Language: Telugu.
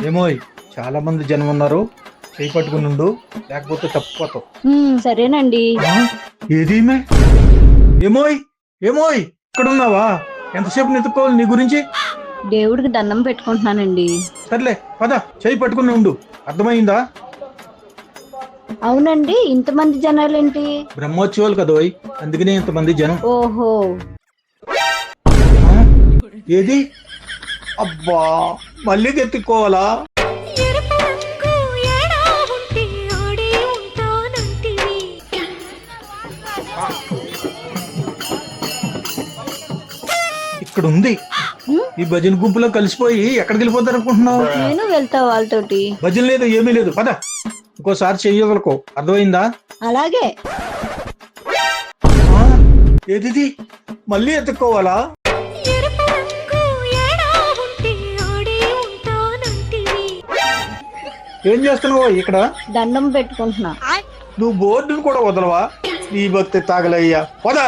ఏమోయ్, చాలా మంది జనం ఉన్నారు, చేయి పట్టుకుని ఉండు, లేకపోతే తప్పిపోతావు. సరేనండి. ఏది ఏమోయ్, ఏమోయ్ ఇక్కడ ఉన్నావా? ఎంతసేపు నెతుక్కోవాలి నీ గురించి? దేవుడికి దండం పెట్టుకుంటున్నానండి. సర్లే పద, చేయి పట్టుకుని ఉండు, అర్థమైందా? అవునండి, ఇంతమంది జనాలేంటి? బ్రహ్మోత్సవాలు కదోయ్, అందుకనే ఇంతమంది జనం. ఓహో. ఆ? ఏది? అబ్బా, మళ్ళీ ఎత్తుక్కోవాలా? ఇక్కడ ఉంది. ఈ భజన గుంపులో కలిసిపోయి ఎక్కడికి వెళ్ళిపోతారు అనుకుంటున్నావు? నేను వెళ్తా వాళ్ళతోటి. భజన లేదు, ఏమీ లేదు, పద. ఇంకోసారి చెయ్యగలకో, అర్థమైందా? అలాగే. ఆ? ఏది? మళ్ళీ ఎత్తుక్కోవాలా? ఏం చేస్తున్నావు ఇక్కడ? దండం పెట్టుకుంటున్నా. నువ్వు బోర్డును కూడా వదలవా? నీ భక్తి తాగలయ్యా, పద.